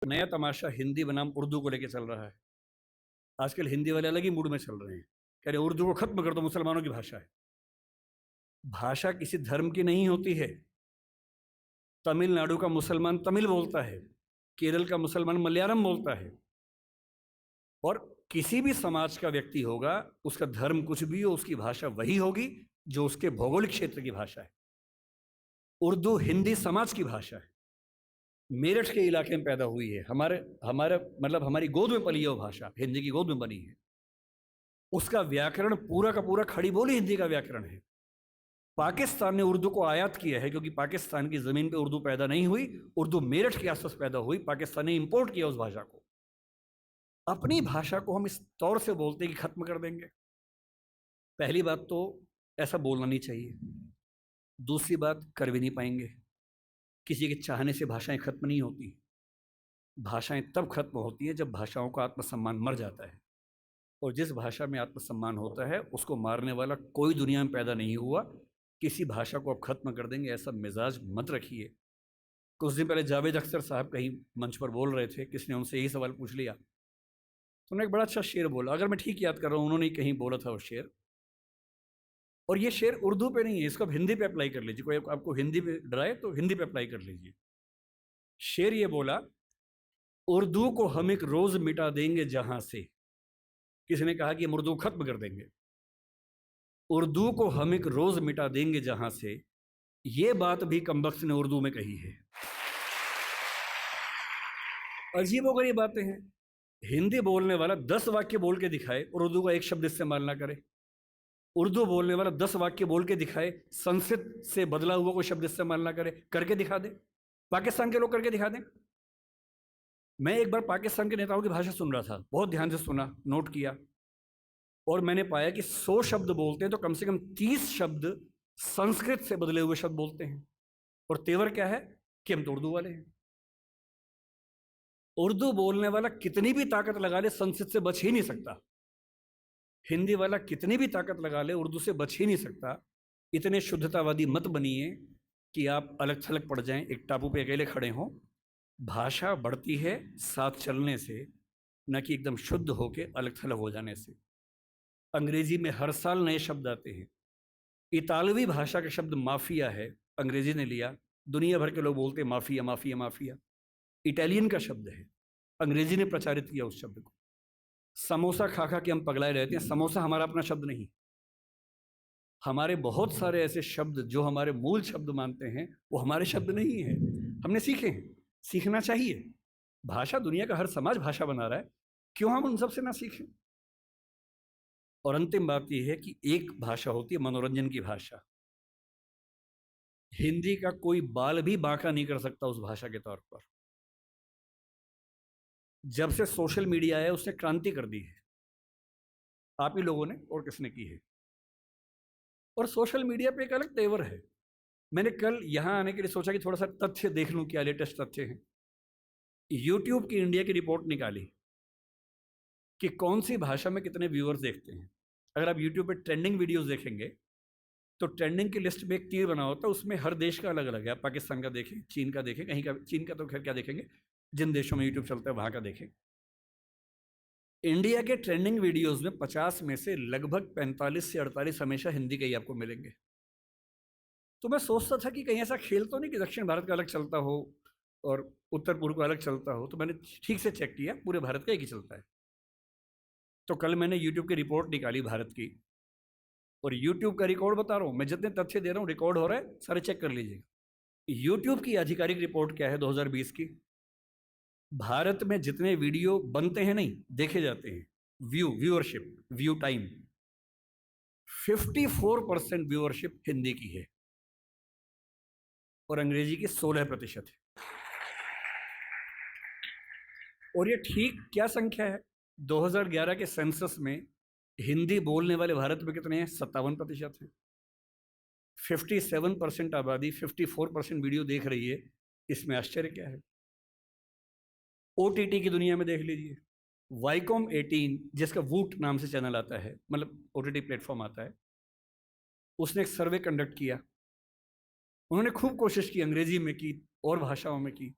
नया तमाशा हिंदी बनाम उर्दू को लेके चल रहा है। आजकल हिंदी वाले अलग ही मूड में चल रहे हैं। कह रहे उर्दू को खत्म कर दो, मुसलमानों की भाषा है। भाषा किसी धर्म की नहीं होती है। तमिलनाडु का मुसलमान तमिल बोलता है, केरल का मुसलमान मलयालम बोलता है। और किसी भी समाज का व्यक्ति होगा, उसका धर्म कुछ भी हो, उसकी भाषा वही होगी जो उसके भौगोलिक क्षेत्र की भाषा है। उर्दू हिंदी समाज की भाषा है। मेरठ के इलाके में पैदा हुई है। हमारे हमारे मतलब हमारी गोद में पली है वो भाषा, हिंदी की गोद में बनी है। उसका व्याकरण पूरा का पूरा खड़ी बोली हिंदी का व्याकरण है। पाकिस्तान ने उर्दू को आयात किया है क्योंकि पाकिस्तान की जमीन पे उर्दू पैदा नहीं हुई। उर्दू मेरठ के आसपास पैदा हुई, पाकिस्तान ने इंपोर्ट किया उस भाषा को। अपनी भाषा को हम इस तौर से बोलते हैं कि खत्म कर देंगे। पहली बात तो ऐसा बोलना नहीं चाहिए। दूसरी बात, कर भी नहीं पाएंगे। किसी के चाहने से भाषाएं खत्म नहीं होती। भाषाएं तब खत्म होती हैं जब भाषाओं का आत्मसम्मान मर जाता है। और जिस भाषा में आत्मसम्मान होता है उसको मारने वाला कोई दुनिया में पैदा नहीं हुआ। किसी भाषा को आप खत्म कर देंगे ऐसा मिजाज मत रखिए। कुछ दिन पहले जावेद अख्तर साहब कहीं मंच पर बोल रहे थे, किसने उनसे यही सवाल पूछ लिया तो उन्होंने एक बड़ा अच्छा शेर बोला। अगर मैं ठीक याद कर रहा हूँ, उन्होंने कहीं बोला था वो शेर। और ये शेर उर्दू पे नहीं है, इसको आप हिंदी पे अप्लाई कर लीजिए। कोई आपको हिंदी पे डराए तो हिंदी पे अप्लाई कर लीजिए। शेर ये बोला, उर्दू को हम एक रोज मिटा देंगे जहां से। किसी ने कहा कि हम उर्दू खत्म कर देंगे। उर्दू को हम एक रोज मिटा देंगे जहां से, ये बात भी कमबख्त ने उर्दू में कही है। अजीबोगरीब बातें हैं। हिंदी बोलने वाला 10 वाक्य बोल के दिखाए और उर्दू का एक शब्द इस्तेमाल ना करे। उर्दू बोलने वाला 10 वाक्य बोल के दिखाए, संस्कृत से बदला हुआ कोई शब्द इस्तेमाल ना करे। करके दिखा दे। पाकिस्तान के लोग करके दिखा दें। मैं एक बार पाकिस्तान के नेताओं की भाषा सुन रहा था, बहुत ध्यान से सुना, नोट किया। और मैंने पाया कि 100 शब्द बोलते हैं तो कम से कम 30 शब्द संस्कृत से बदले हुए शब्द बोलते हैं। और तेवर क्या है कि हम तो उर्दू वाले हैं। उर्दू बोलने वाला कितनी भी ताकत लगा ले, संस्कृत से बच ही नहीं सकता। हिंदी वाला कितनी भी ताकत लगा ले, उर्दू से बच ही नहीं सकता। इतने शुद्धतावादी मत बनिए कि आप अलग थलग पड़ जाएं, एक टापू पे अकेले खड़े हों। भाषा बढ़ती है साथ चलने से, न कि एकदम शुद्ध होके अलग थलग हो जाने से। अंग्रेजी में हर साल नए शब्द आते हैं। इतालवी भाषा का शब्द माफिया है, अंग्रेजी ने लिया। दुनिया भर के लोग बोलते हैं माफिया माफिया माफिया। इटालियन का शब्द है, अंग्रेजी ने प्रचारित किया उस शब्द को। समोसा खा खा के हम पगलाए रहते हैं। समोसा हमारा अपना शब्द नहीं। हमारे बहुत सारे ऐसे शब्द जो हमारे मूल शब्द मानते हैं वो हमारे शब्द नहीं है, हमने सीखे हैं। सीखना चाहिए। भाषा दुनिया का हर समाज भाषा बना रहा है, क्यों हम उन सबसे ना सीखें। और अंतिम बात यह है कि एक भाषा होती है मनोरंजन की भाषा। हिंदी का कोई बाल भी बांका नहीं कर सकता उस भाषा के तौर पर। जब से सोशल मीडिया आया उसने क्रांति कर दी है। आप ही लोगों ने और किसने की है। और सोशल मीडिया पे एक अलग तेवर है। मैंने कल यहाँ आने के लिए सोचा कि थोड़ा सा तथ्य देख लूँ, क्या लेटेस्ट तथ्य हैं। यूट्यूब की इंडिया की रिपोर्ट निकाली कि कौन सी भाषा में कितने व्यूअर्स देखते हैं। अगर आप यूट्यूब पे ट्रेंडिंग वीडियोस देखेंगे तो ट्रेंडिंग की लिस्ट में एक तीर बना होता है, उसमें हर देश का अलग अलग है। आप पाकिस्तान का देखें, चीन का देखें, कहीं का, चीन का तो खैर क्या देखेंगे, जिन देशों में यूट्यूब चलता है वहाँ का देखें। इंडिया के ट्रेंडिंग वीडियोस में 50 में से लगभग 45 से 48 हमेशा हिंदी के ही आपको मिलेंगे। तो मैं सोचता था कि कहीं ऐसा खेल तो नहीं कि दक्षिण भारत का अलग चलता हो और उत्तर पूर्व का अलग चलता हो। तो मैंने ठीक से चेक किया, पूरे भारत का एक ही चलता है। तो कल मैंने यूट्यूब की रिपोर्ट निकाली भारत की, और यूट्यूब का रिकॉर्ड बता रहा हूँ मैं, जितने तथ्य दे रहा हूँ रिकॉर्ड हो रहा है, सारे चेक कर लीजिएगा। यूट्यूब की आधिकारिक रिपोर्ट क्या है 2020 की। भारत में जितने वीडियो बनते हैं, नहीं देखे जाते हैं, viewership, view time, 54% viewership Hindi की है और अंग्रेजी की 16% है। और ये ठीक क्या संख्या है। 2011 के सेंसस में हिंदी बोलने वाले भारत में कितने हैं, 57% है। 57% आबादी 54% वीडियो देख रही है, इसमें आश्चर्य क्या है। ओटीटी की दुनिया में देख लीजिए, वाईकॉम 18 जिसका वूट नाम से चैनल आता है, मतलब ओटीटी प्लेटफॉर्म आता है, उसने एक सर्वे कंडक्ट किया। उन्होंने खूब कोशिश की, अंग्रेजी में की और भाषाओं में की।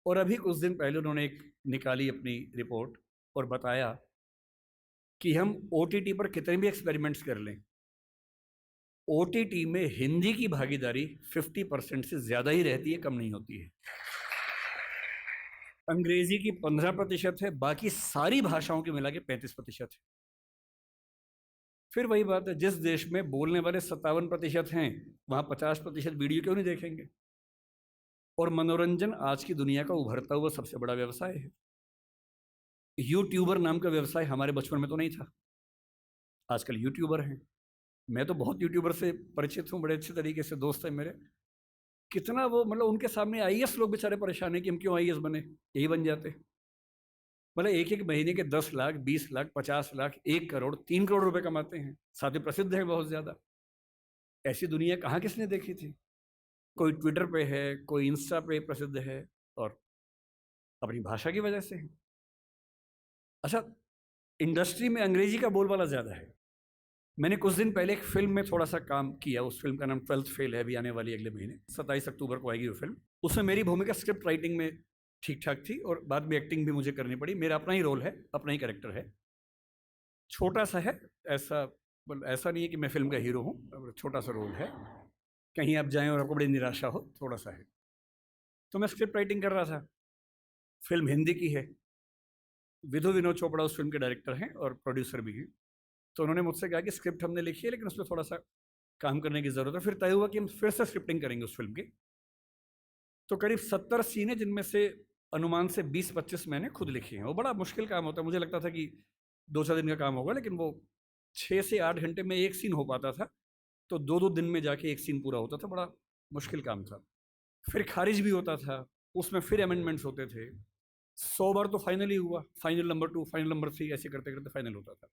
और अभी कुछ दिन पहले उन्होंने एक निकाली अपनी रिपोर्ट और बताया कि हम OTT पर कितने भी एक्सपेरिमेंट्स कर लें, OTT में हिंदी की भागीदारी 50% से ज़्यादा ही रहती है, कम नहीं होती है। अंग्रेजी की 15% है, बाकी सारी भाषाओं के मिला के 35% है। फिर वही बात है, जिस देश में बोलने वाले 57% हैं, वहां 50% वीडियो क्यों नहीं देखेंगे? और मनोरंजन आज की दुनिया का उभरता हुआ सबसे बड़ा व्यवसाय है। यूट्यूबर नाम का व्यवसाय हमारे बचपन में तो नहीं था, आजकल यूट्यूबर हैं। मैं तो बहुत यूट्यूबर से परिचित हूँ, बड़े अच्छे तरीके से दोस्त हैं मेरे। कितना वो मतलब उनके सामने IAS लोग बेचारे परेशान है कि हम क्यों IAS बने, यही बन जाते। मतलब एक एक महीने के 10 लाख, 20 लाख, 50 लाख, 1 करोड़, 3 करोड़ रुपए कमाते हैं, साथ ही प्रसिद्ध है बहुत ज्यादा। ऐसी दुनिया कहाँ किसने देखी थी? कोई ट्विटर पे है, कोई इंस्टा पे प्रसिद्ध है, और अपनी भाषा की वजह से है। अच्छा, इंडस्ट्री में अंग्रेजी का बोलबाला ज्यादा है। मैंने कुछ दिन पहले एक फिल्म में थोड़ा सा काम किया, उस फिल्म का नाम 12th फेल है, अभी आने वाली अगले महीने 27 अक्टूबर को आएगी वो फिल्म। उसमें मेरी भूमिका स्क्रिप्ट राइटिंग में ठीक ठाक थी और बाद में एक्टिंग भी मुझे करनी पड़ी। मेरा अपना ही रोल है, अपना ही कैरेक्टर है, छोटा सा है, ऐसा ऐसा नहीं है कि मैं फिल्म का हीरो हूँ, छोटा सा रोल है, कहीं आप जाएं और आपको बड़ी निराशा हो, थोड़ा सा है। तो मैं स्क्रिप्ट राइटिंग कर रहा था, फिल्म हिंदी की है, विधु विनोद चोपड़ा उस फिल्म के डायरेक्टर हैं और प्रोड्यूसर भी हैं। तो उन्होंने मुझसे कहा कि स्क्रिप्ट हमने लिखी है लेकिन उस पर थोड़ा सा काम करने की ज़रूरत है। फिर तय हुआ कि हम फिर से स्क्रिप्टिंग करेंगे उस फिल्म की। तो करीब 70 सीन है, जिनमें से अनुमान से 20-25 मैंने खुद लिखी हैं। वो बड़ा मुश्किल काम होता है, मुझे लगता था कि 2-4 दिन का काम होगा, लेकिन वो 6 से 8 घंटे में एक सीन हो पाता था, तो 2-2 दिन में जाके एक सीन पूरा होता था। बड़ा मुश्किल काम था। फिर खारिज भी होता था, उसमें फिर अमेंडमेंट्स होते थे। 100 बार तो फाइनल ही हुआ, फाइनल नंबर 2, फाइनल नंबर 3, ऐसे करते करते फाइनल होता था।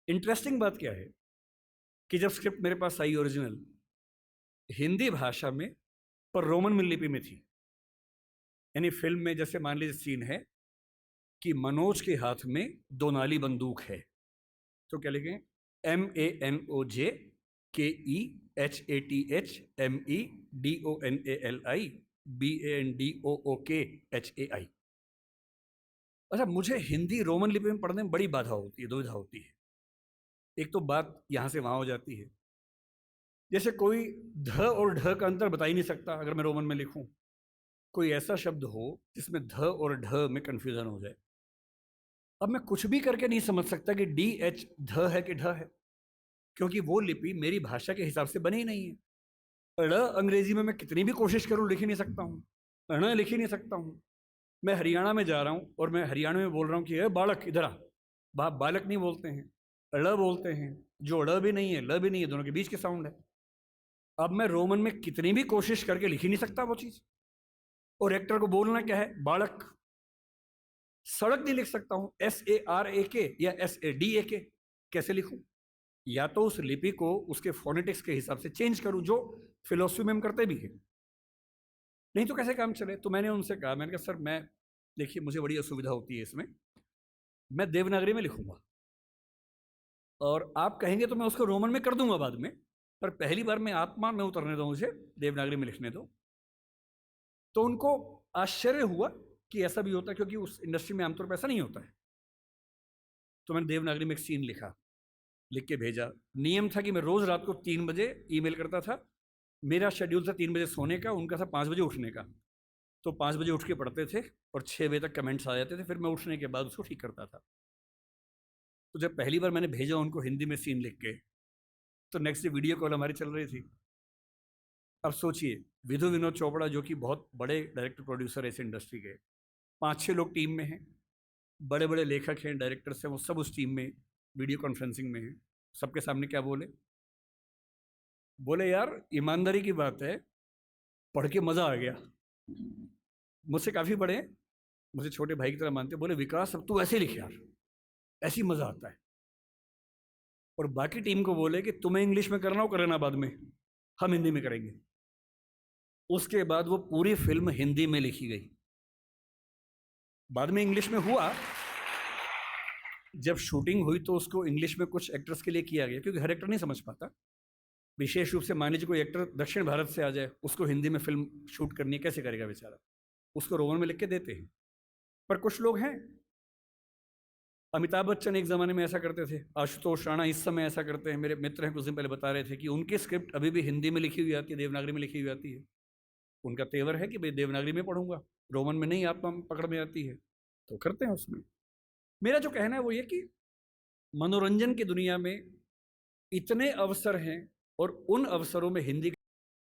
इंटरेस्टिंग बात क्या है कि जब स्क्रिप्ट मेरे पास आई ओरिजिनल हिंदी भाषा में, पर रोमन लिपि में थी। यानी फिल्म में जैसे मान लीजिए सीन है कि मनोज के हाथ में 2 नाली बंदूक है, तो क्या लिखें? MANOJKEHATHMEDONALI अच्छा, मुझे हिंदी रोमन लिपि में पढ़ने में बड़ी बाधा होती है, दुविधा होती है। एक तो बात यहां से वहां हो जाती है, जैसे कोई ध और ढ का अंतर बता ही नहीं सकता अगर मैं रोमन में लिखूं। कोई ऐसा शब्द हो जिसमें ध और ढ में कंफ्यूजन हो जाए। अब मैं कुछ भी करके नहीं समझ सकता कि DH ध है कि ढ है, क्योंकि वो लिपि मेरी भाषा के हिसाब से बनी ही नहीं है। ड़ अंग्रेजी में मैं कितनी भी कोशिश करूं लिख ही नहीं सकता हूँ, ण लिख ही नहीं सकता हूँ। मैं हरियाणा में जा रहा हूँ और मैं हरियाणा में बोल रहा हूँ कि बालक इधर आ, बालक नहीं बोलते हैं, ड़ बोलते हैं, जो ड़ भी नहीं है ल भी नहीं है, दोनों के बीच के साउंड है। अब मैं रोमन में कितनी भी कोशिश करके लिख ही नहीं सकता वो चीज। और एक्टर को बोलना क्या है? बालक। सड़क नहीं लिख सकता हूं, SARAK या SADAK, कैसे लिखूं? या तो उस लिपि को उसके फोनेटिक्स के हिसाब से चेंज करूं, जो फिलोसफी में हम करते भी हैं, नहीं तो कैसे काम चले। तो मैंने उनसे कहा, मैंने कहा सर मैं, देखिए मुझे बड़ी असुविधा होती है इसमें, मैं देवनागरी में लिखूंगा और आप कहेंगे तो मैं उसको रोमन में कर दूंगा बाद में, पर पहली बार मैं आत्मा में उतरने दो, मुझे देवनागरी में लिखने दो। तो उनको आश्चर्य हुआ कि ऐसा भी होता है, क्योंकि उस इंडस्ट्री में आमतौर पर ऐसा नहीं होता है। तो मैंने देवनागरी में एक सीन लिखा, लिख के भेजा। नियम था कि मैं रोज रात को 3 बजे ईमेल करता था। मेरा शेड्यूल था 3 बजे सोने का, उनका था 5 बजे उठने का। तो 5 बजे उठ के पढ़ते थे और 6 बजे तक कमेंट्स आ जाते थे, फिर मैं उठने के बाद उसको ठीक करता था। तो जब पहली बार मैंने भेजा उनको हिंदी में सीन लिख के, तो नेक्स्ट डे वीडियो कॉल हमारी चल रही थी। अब सोचिए, विधु विनोद चोपड़ा जो कि बहुत बड़े डायरेक्टर प्रोड्यूसर है इस इंडस्ट्री के, 5-6 लोग टीम में हैं, बड़े बड़े लेखक हैं, डायरेक्टर्स हैं, वो सब उस टीम में वीडियो कॉन्फ्रेंसिंग में हैं। सबके सामने क्या बोले? बोले यार ईमानदारी की बात है, पढ़ के मज़ा आ गया। मुझसे काफ़ी बड़े हैं, मुझे छोटे भाई की तरह मानते। बोले विकास अब तू ऐसे लिख यार, ऐसी मज़ा आता है। और बाकी टीम को बोले कि तुम्हें इंग्लिश में करना हो करना, बाद में हम हिंदी में करेंगे। उसके बाद वो पूरी फिल्म हिंदी में लिखी गई। बाद में इंग्लिश में हुआ, जब शूटिंग हुई तो उसको इंग्लिश में कुछ एक्टर्स के लिए किया गया, क्योंकि हर एक्टर नहीं समझ पाता। विशेष रूप से मान लीजिए कोई एक्टर दक्षिण भारत से आ जाए, उसको हिंदी में फिल्म शूट करनी है, कैसे करेगा बेचारा? उसको रोमन में लिख के देते हैं। पर कुछ लोग हैं, अमिताभ बच्चन एक ज़माने में ऐसा करते थे, आशुतोष राणा इस समय ऐसा करते हैं। मेरे मित्र हैं, कुछ दिन पहले बता रहे थे कि उनकी स्क्रिप्ट अभी भी हिंदी में लिखी हुई आती है, देवनागरी में लिखी हुई आती है। उनका तेवर है कि भाई देवनागरी में पढ़ूंगा, रोमन में नहीं आप पकड़ में आती है, तो करते हैं उसमें। मेरा जो कहना है वो ये कि मनोरंजन की दुनिया में इतने अवसर हैं और उन अवसरों में हिंदी